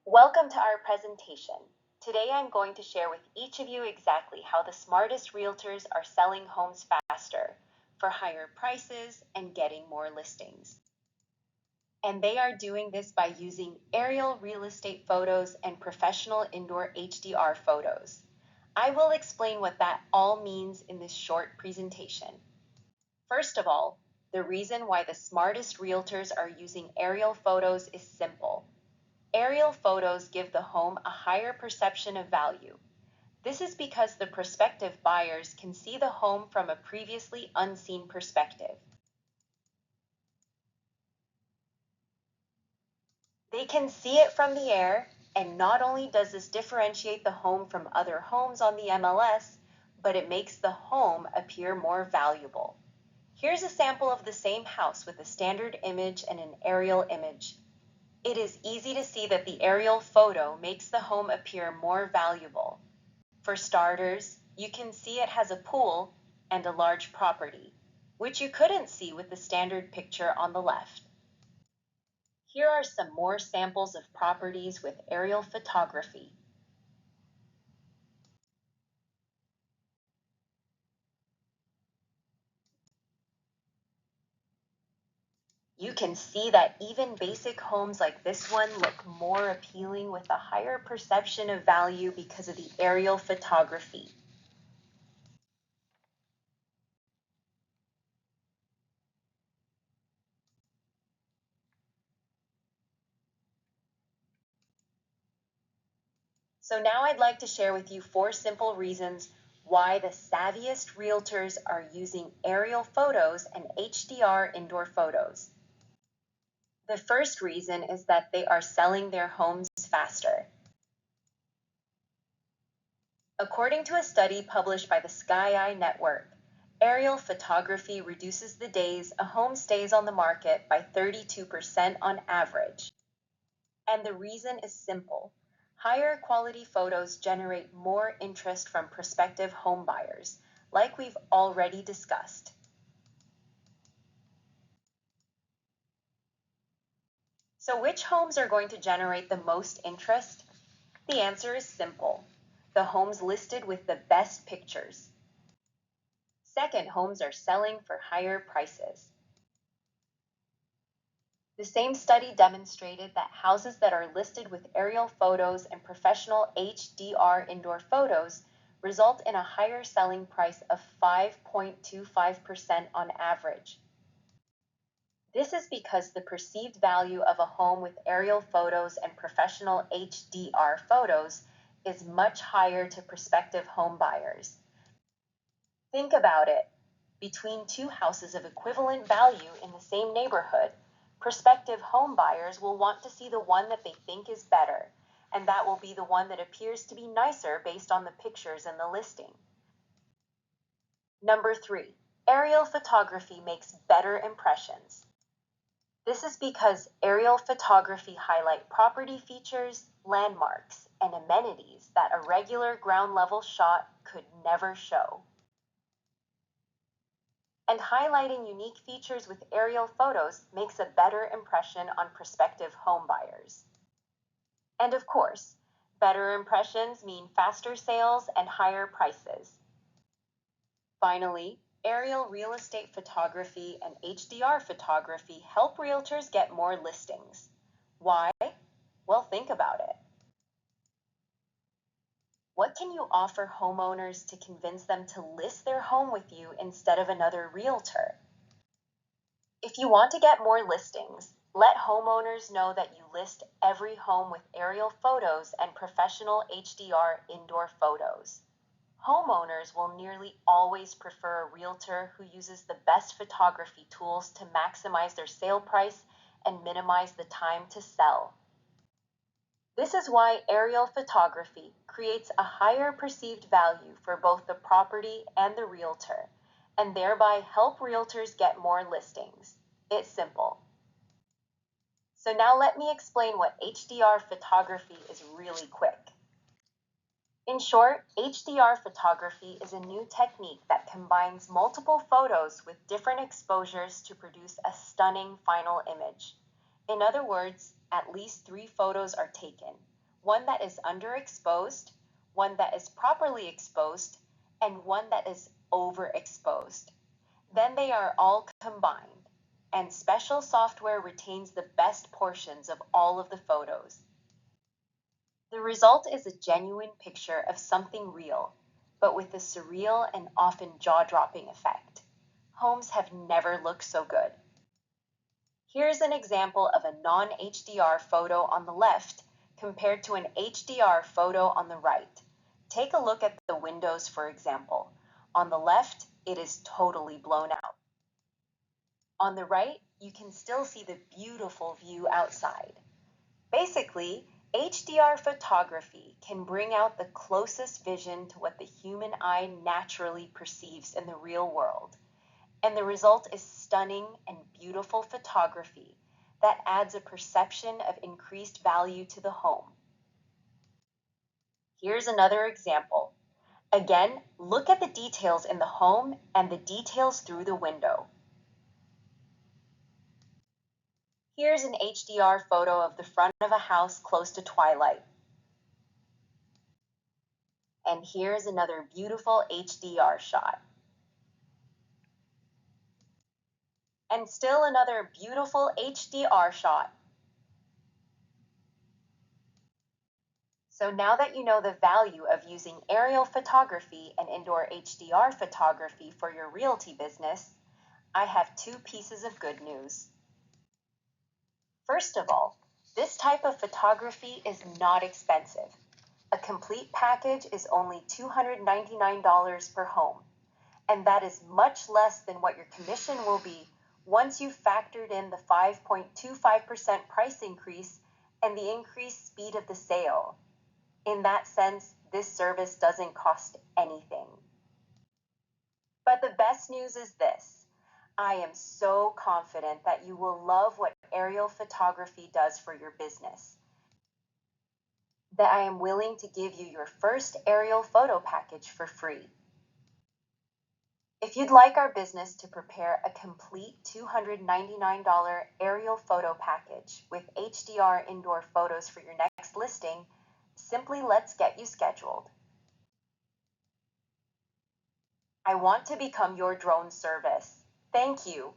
Welcome to our presentation. Today I'm going to share with each of you exactly how the smartest realtors are selling homes faster, for higher prices, and getting more listings. And they are doing this by using aerial real estate photos and professional indoor HDR photos. I will explain what that all means in this short presentation. First of all, the reason why the smartest realtors are using aerial photos is simple. Aerial photos give the home a higher perception of value. This is because the prospective buyers can see the home from a previously unseen perspective. They can see it from the air, and not only does this differentiate the home from other homes on the MLS, but it makes the home appear more valuable. Here's a sample of the same house with a standard image and an aerial image. It is easy to see that the aerial photo makes the home appear more valuable. For starters, you can see it has a pool and a large property, which you couldn't see with the standard picture on the left. Here are some more samples of properties with aerial photography. You can see that even basic homes like this one look more appealing with a higher perception of value because of the aerial photography. So now I'd like to share with you 4 simple reasons why the savviest realtors are using aerial photos and HDR indoor photos. The first reason is that they are selling their homes faster. According to a study published by the SkyEye Network, aerial photography reduces the days a home stays on the market by 32% on average. And the reason is simple. Higher quality photos generate more interest from prospective home buyers, like we've already discussed. So which homes are going to generate the most interest? The answer is simple. The homes listed with the best pictures. Second, homes are selling for higher prices. The same study demonstrated that houses that are listed with aerial photos and professional HDR indoor photos result in a higher selling price of 5.25% on average. This is because the perceived value of a home with aerial photos and professional HDR photos is much higher to prospective home buyers. Think about it. Between two houses of equivalent value in the same neighborhood, prospective home buyers will want to see the one that they think is better, and that will be the one that appears to be nicer based on the pictures in the listing. Number 3, aerial photography makes better impressions. This is because aerial photography highlights property features, landmarks, and amenities that a regular ground level shot could never show. And highlighting unique features with aerial photos makes a better impression on prospective home buyers. And of course, better impressions mean faster sales and higher prices. Finally, aerial real estate photography and HDR photography help realtors get more listings. Why? Well, think about it. What can you offer homeowners to convince them to list their home with you instead of another realtor? If you want to get more listings, let homeowners know that you list every home with aerial photos and professional HDR indoor photos. Homeowners will nearly always prefer a realtor who uses the best photography tools to maximize their sale price and minimize the time to sell. This is why aerial photography creates a higher perceived value for both the property and the realtor, and thereby help realtors get more listings. It's simple. So now let me explain what HDR photography is really quick. In short, HDR photography is a new technique that combines multiple photos with different exposures to produce a stunning final image. In other words, at least 3 photos are taken. one that is underexposed, one that is properly exposed, and one that is overexposed. Then they are all combined, and special software retains the best portions of all of the photos. The result is a genuine picture of something real, but with a surreal and often jaw-dropping effect. Homes have never looked so good. Here's an example of a non-HDR photo on the left compared to an HDR photo on the right. Take a look at the windows, for example. On the left, it is totally blown out. On the right, you can still see the beautiful view outside. Basically, HDR photography can bring out the closest vision to what the human eye naturally perceives in the real world. And the result is stunning and beautiful photography that adds a perception of increased value to the home. Here's another example. Again, look at the details in the home and the details through the window. Here's an HDR photo of the front of a house close to twilight. And here's another beautiful HDR shot. And still another beautiful HDR shot. So now that you know the value of using aerial photography and indoor HDR photography for your realty business, I have two pieces of good news. First of all, this type of photography is not expensive. A complete package is only $299 per home, and that is much less than what your commission will be once you've factored in the 5.25% price increase and the increased speed of the sale. In that sense, this service doesn't cost anything. But the best news is this. I am so confident that you will love what aerial photography does for your business, that I am willing to give you your first aerial photo package for free. If you'd like our business to prepare a complete $299 aerial photo package with HDR indoor photos for your next listing, simply let's get you scheduled. I want to become your drone service. Thank you.